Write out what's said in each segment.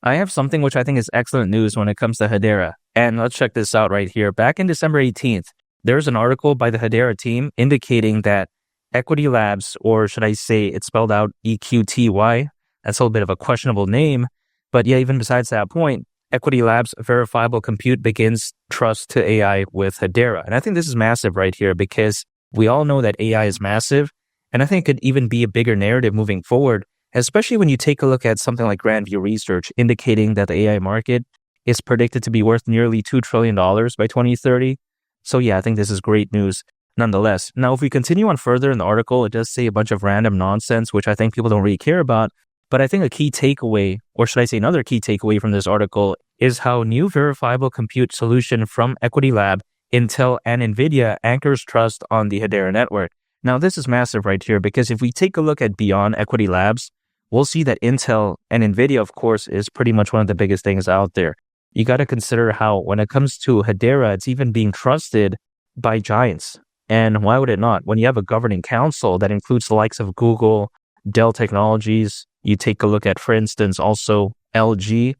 I have something which I think is excellent news when it comes to Hedera. And let's check this out right here. Back in December 18th, there's an article by the Hedera team indicating that Equity Labs, or should I say it's spelled out EQTY, that's a little bit of a questionable name. But yeah, even besides that point, Equity Labs verifiable compute begins trust to AI with Hedera. And I think this is massive right here because we all know that AI is massive. And I think it could even be a bigger narrative moving forward, especially when you take a look at something like Grandview Research indicating that the AI market is predicted to be worth nearly $2 trillion by 2030. So yeah, I think this is great news nonetheless. Now, if we continue on further in the article, it does say a bunch of random nonsense, which I think people don't really care about. But I think a key takeaway, or should I say another key takeaway from this article, is how new verifiable compute solution from Equity Lab, Intel, and NVIDIA anchors trust on the Hedera network. Now, this is massive right here because if we take a look at beyond Equity Labs, we'll see that Intel and NVIDIA, of course, is pretty much one of the biggest things out there. You got to consider how when it comes to Hedera, it's even being trusted by giants. And why would it not? When you have a governing council that includes the likes of Google, Dell Technologies, you take a look at, for instance, also LG,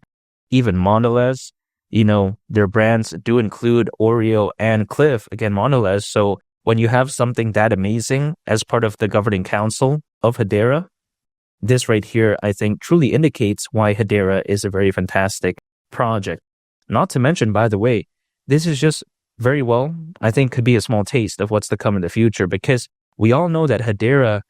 even Mondelez, their brands do include Oreo and Cliff, again, Mondelez. So when you have something that amazing as part of the governing council of Hedera, this right here, I think, truly indicates why Hedera is a very fantastic project. Not to mention, by the way, this is just very well, I think, could be a small taste of what's to come in the future because we all know that Hedera,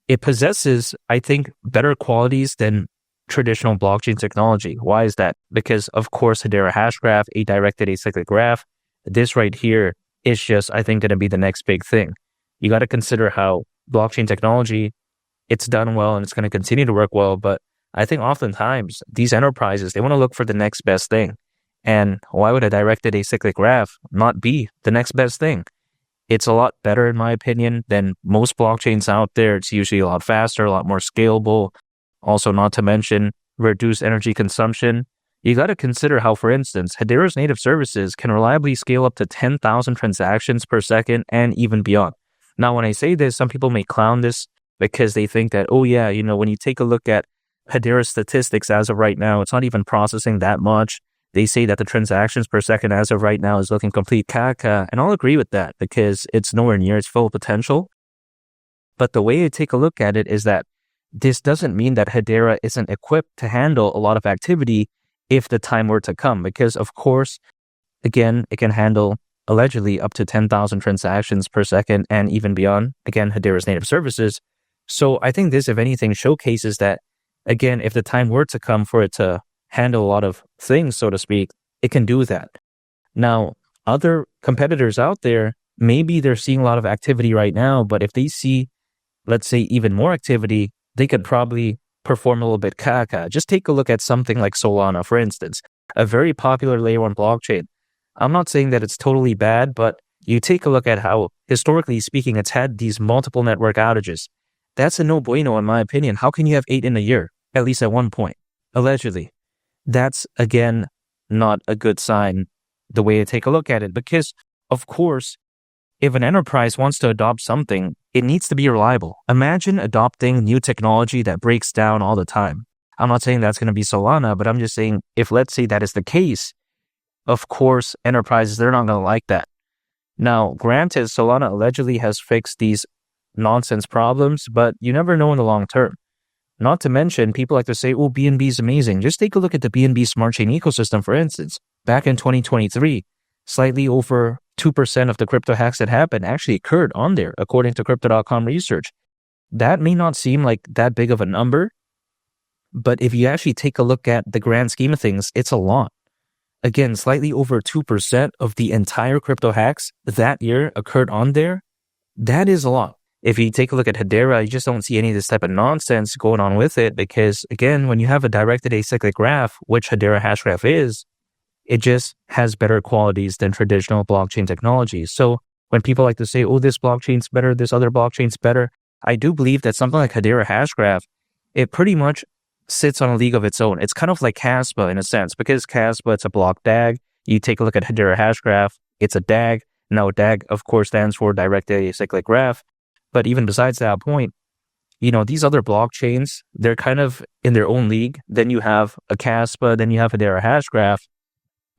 it possesses, I think, better qualities than traditional blockchain technology. Why is that? Because, of course, Hedera Hashgraph, a directed acyclic graph, this right here is just, I think, going to be the next big thing. You got to consider how blockchain technology, it's done well and it's going to continue to work well. But I think oftentimes these enterprises, they want to look for the next best thing. And why would a directed acyclic graph not be the next best thing? It's a lot better, in my opinion, than most blockchains out there. It's usually a lot faster, a lot more scalable. Also, not to mention reduced energy consumption. You got to consider how, for instance, Hedera's native services can reliably scale up to 10,000 transactions per second and even beyond. Now, when I say this, some people may clown this because they think that, oh yeah, when you take a look at Hedera's statistics as of right now, it's not even processing that much. They say that the transactions per second as of right now is looking complete caca. And I'll agree with that because it's nowhere near its full potential. But the way I take a look at it is that this doesn't mean that Hedera isn't equipped to handle a lot of activity if the time were to come. Because, of course, again, it can handle allegedly up to 10,000 transactions per second and even beyond. Again, Hedera's native services. So I think this, if anything, showcases that, again, if the time were to come for it to handle a lot of things, so to speak, it can do that. Now, other competitors out there, maybe they're seeing a lot of activity right now, but if they see, let's say, even more activity, they could probably perform a little bit caca. Just take a look at something like Solana, for instance, a very popular layer 1 blockchain. I'm not saying that it's totally bad, but you take a look at how, historically speaking, it's had these multiple network outages. That's a no bueno, in my opinion. How can you have 8 in a year, at least at one point, allegedly? That's, again, not a good sign, the way I take a look at it. Because, of course, if an enterprise wants to adopt something, it needs to be reliable. Imagine adopting new technology that breaks down all the time. I'm not saying that's going to be Solana, but I'm just saying if, let's say, that is the case, of course, enterprises, they're not going to like that. Now, granted, Solana allegedly has fixed these nonsense problems, but you never know in the long term. Not to mention, people like to say, oh, BNB is amazing. Just take a look at the BNB Smart Chain ecosystem, for instance. Back in 2023, slightly over 2% of the crypto hacks that happened actually occurred on there, according to Crypto.com research. That may not seem like that big of a number, but if you actually take a look at the grand scheme of things, it's a lot. Again, slightly over 2% of the entire crypto hacks that year occurred on there. That is a lot. If you take a look at Hedera, you just don't see any of this type of nonsense going on with it because, again, when you have a directed acyclic graph, which Hedera Hashgraph is, it just has better qualities than traditional blockchain technology. So when people like to say, oh, this blockchain's better, this other blockchain's better, I do believe that something like Hedera Hashgraph, it pretty much sits on a league of its own. It's kind of like Caspa in a sense because Caspa, it's a block DAG. You take a look at Hedera Hashgraph, it's a DAG. Now, DAG, of course, stands for directed acyclic graph. But even besides that point, these other blockchains, they're kind of in their own league. Then you have a Caspa, then you have Hedera Hashgraph.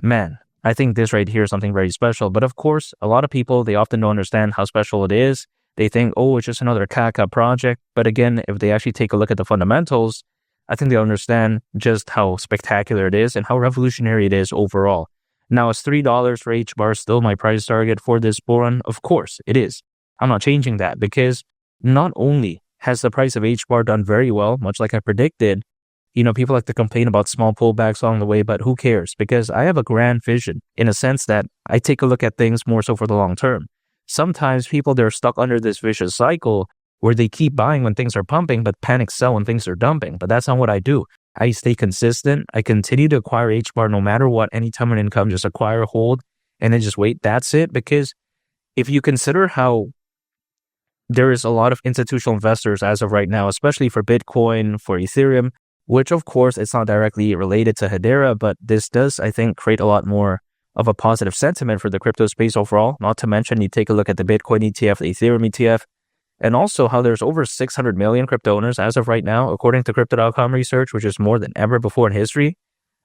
Man, I think this right here is something very special. But of course, a lot of people, they often don't understand how special it is. They think, oh, it's just another Kaka project. But again, if they actually take a look at the fundamentals, I think they'll understand just how spectacular it is and how revolutionary it is overall. Now, is $3 for HBAR still my price target for this bull run? Of course, it is. I'm not changing that because not only has the price of HBAR done very well, much like I predicted, people like to complain about small pullbacks along the way, but who cares? Because I have a grand vision in a sense that I take a look at things more so for the long term. Sometimes people, they're stuck under this vicious cycle where they keep buying when things are pumping, but panic sell when things are dumping. But that's not what I do. I stay consistent. I continue to acquire HBAR no matter what, anytime an income, just acquire, hold, and then just wait. That's it. Because if you consider how there is a lot of institutional investors as of right now, especially for Bitcoin, for Ethereum, which of course it's not directly related to Hedera, but this does, I think, create a lot more of a positive sentiment for the crypto space overall. Not to mention, you take a look at the Bitcoin ETF, the Ethereum ETF, and also how there's over 600 million crypto owners as of right now, according to Crypto.com research, which is more than ever before in history.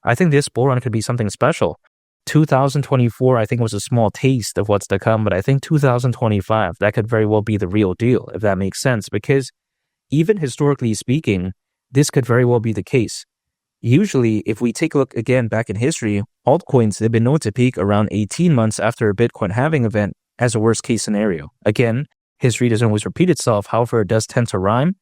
I think this bull run could be something special. 2024, I think, was a small taste of what's to come, but I think 2025, that could very well be the real deal, if that makes sense, because even historically speaking, this could very well be the case. Usually, if we take a look again back in history, altcoins, they've been known to peak around 18 months after a Bitcoin halving event as a worst case scenario. Again, history doesn't always repeat itself, however, it does tend to rhyme.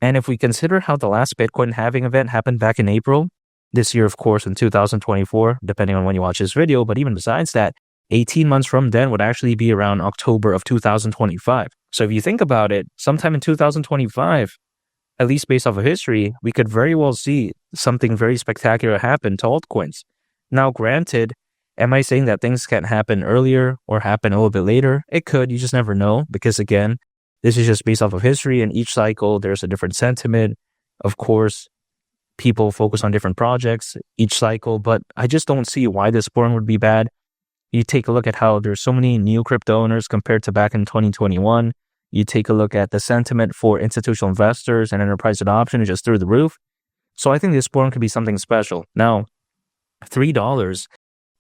And if we consider how the last Bitcoin halving event happened back in April, this year, of course, in 2024, depending on when you watch this video, but even besides that, 18 months from then would actually be around October of 2025. So if you think about it, sometime in 2025, at least based off of history, we could very well see something very spectacular happen to altcoins. Now, granted, am I saying that things can't happen earlier or happen a little bit later? It could, you just never know, because again, this is just based off of history, and each cycle, there's a different sentiment. Of course, people focus on different projects each cycle, but I just don't see why this bull run would be bad. You take a look at how there's so many new crypto owners compared to back in 2021. You take a look at the sentiment for institutional investors and enterprise adoption is just through the roof. So I think this bull run could be something special. Now, $3,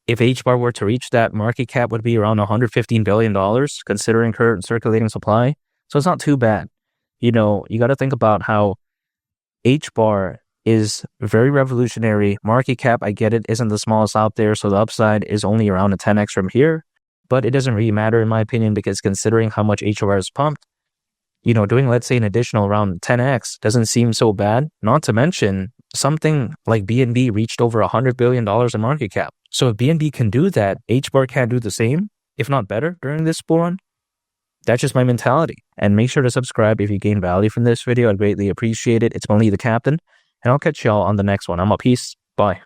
if HBAR were to reach that, market cap would be around $115 billion, considering current circulating supply. So it's not too bad. You got to think about how HBAR is very revolutionary. Market cap, I get it, isn't the smallest out there, so the upside is only around a 10x from here. But it doesn't really matter in my opinion, because considering how much HBAR is pumped, doing, let's say, an additional around 10x doesn't seem so bad. Not to mention, something like BNB reached over $100 billion in market cap. So if BNB can do that, HBAR can do the same, if not better, during this bull run. That's just my mentality. And make sure to subscribe if you gain value from this video. I'd greatly appreciate it. It's only the captain. And I'll catch y'all on the next one. I'm out. Peace. Bye.